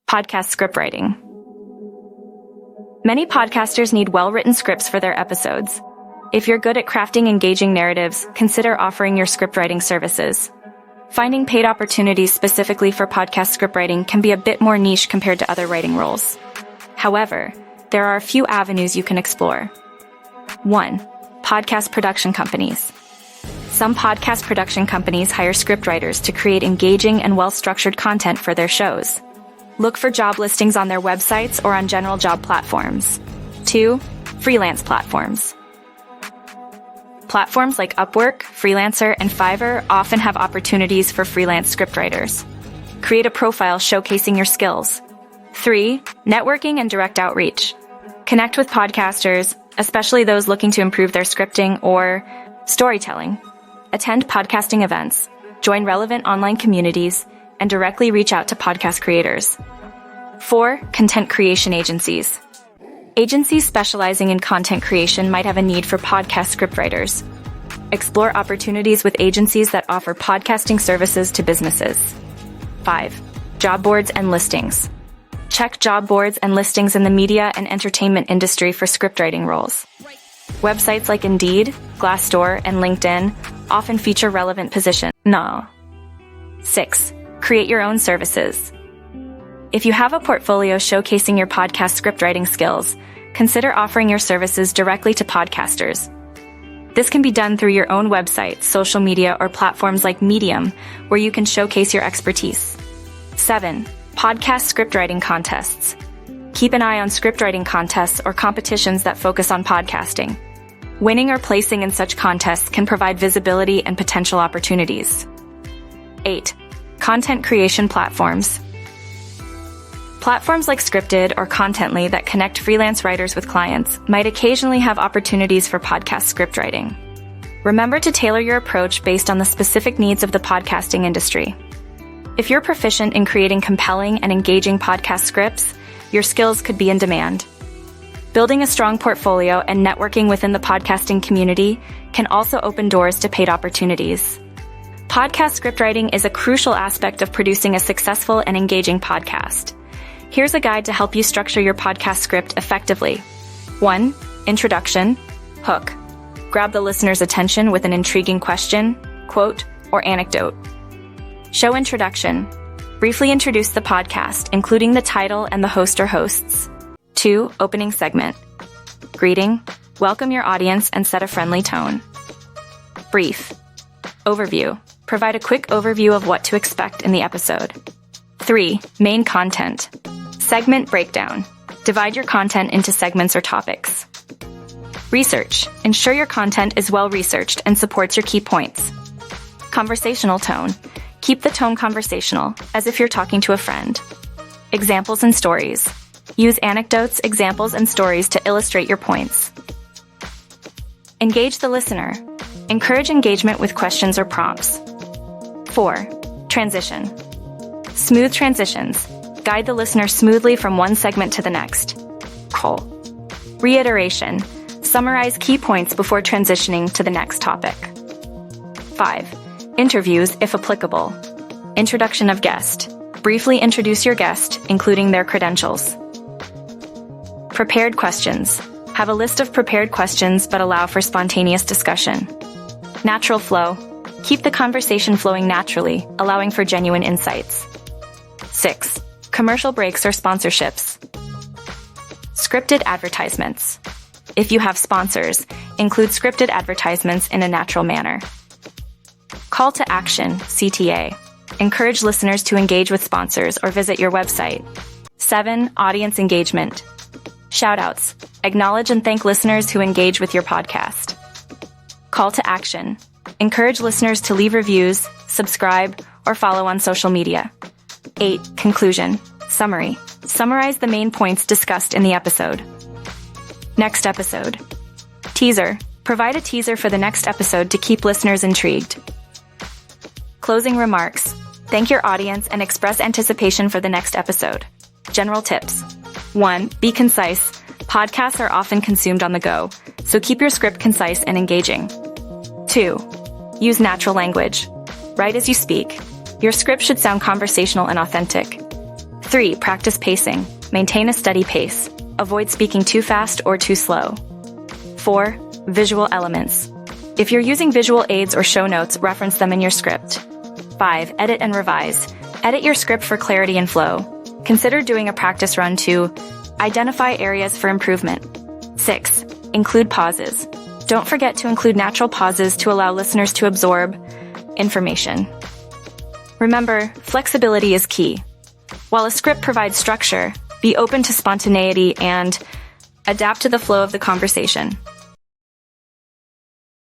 Podcast script writing. Many podcasters need well-written scripts for their episodes. If you're good at crafting engaging narratives, consider offering your script writing services. Finding paid opportunities specifically for podcast script writing can be a bit more niche compared to other writing roles. However, there are a few avenues you can explore. 1. Podcast production companies. Some podcast production companies hire scriptwriters to create engaging and well-structured content for their shows. Look for job listings on their websites or on general job platforms. 2. Freelance platforms. Platforms like Upwork, Freelancer, and Fiverr often have opportunities for freelance scriptwriters. Create a profile showcasing your skills. 3. Networking and direct outreach. Connect with podcasters, especially those looking to improve their scripting or storytelling. Attend podcasting events, join relevant online communities, and directly reach out to podcast creators. 4. Content creation agencies. Agencies specializing in content creation might have a need for podcast scriptwriters. Explore opportunities with agencies that offer podcasting services to businesses. 5. Job boards and listings. Check job boards and listings in the media and entertainment industry for scriptwriting roles. Websites like Indeed, Glassdoor, and LinkedIn often feature relevant positions. 6. Create your own services. If you have a portfolio showcasing your podcast scriptwriting skills, consider offering your services directly to podcasters. This can be done through your own website, social media, or platforms like Medium, where you can showcase your expertise. 7. Podcast scriptwriting contests. Keep an eye on scriptwriting contests or competitions that focus on podcasting. Winning or placing in such contests can provide visibility and potential opportunities. 8. Content creation platforms. Platforms like Scripted or Contently that connect freelance writers with clients might occasionally have opportunities for podcast script writing. Remember to tailor your approach based on the specific needs of the podcasting industry. If you're proficient in creating compelling and engaging podcast scripts, your skills could be in demand. Building a strong portfolio and networking within the podcasting community can also open doors to paid opportunities. Podcast scriptwriting is a crucial aspect of producing a successful and engaging podcast. Here's a guide to help you structure your podcast script effectively. 1. Introduction. Hook. Grab the listener's attention with an intriguing question, quote, or anecdote. Show introduction. Briefly introduce the podcast, including the title and the host or hosts. 2. Opening segment. Greeting. Welcome your audience and set a friendly tone. Brief. Overview. Provide a quick overview of what to expect in the episode. 3. Main content. Segment breakdown. Divide your content into segments or topics. Research. Ensure your content is well researched and supports your key points. Conversational tone. Keep the tone conversational, as if you're talking to a friend. Examples and stories. Use anecdotes, examples, and stories to illustrate your points. Engage the listener. Encourage engagement with questions or prompts. 4. Transition. Smooth transitions. Guide the listener smoothly from one segment to the next. Reiteration. Summarize key points before transitioning to the next topic. 5. Interviews, if applicable. Introduction of guest. Briefly introduce your guest, including their credentials. Prepared questions. Have a list of prepared questions but allow for spontaneous discussion. Natural flow. Keep the conversation flowing naturally, allowing for genuine insights. 6. Commercial breaks or sponsorships. Scripted advertisements. If you have sponsors, include scripted advertisements in a natural manner. Call to action, CTA. Encourage listeners to engage with sponsors or visit your website. 7. Audience engagement. Shoutouts. Acknowledge and thank listeners who engage with your podcast. Call to action. Encourage listeners to leave reviews, subscribe, or follow on social media. 8. Conclusion. Summary. Summarize the main points discussed in the episode. Next episode. Teaser. Provide a teaser for the next episode to keep listeners intrigued. Closing remarks. Thank your audience and express anticipation for the next episode. General tips. 1. Be concise. Podcasts are often consumed on the go, so keep your script concise and engaging. 2. Use natural language. Write as you speak. Your script should sound conversational and authentic. 3. Practice pacing. Maintain a steady pace. Avoid speaking too fast or too slow. 4. Visual elements. If you're using visual aids or show notes, reference them in your script. 5. Edit and revise. Edit your script for clarity and flow. Consider doing a practice run to identify areas for improvement. 6. Include pauses. Don't forget to include natural pauses to allow listeners to absorb information. Remember, flexibility is key. While a script provides structure, be open to spontaneity and adapt to the flow of the conversation.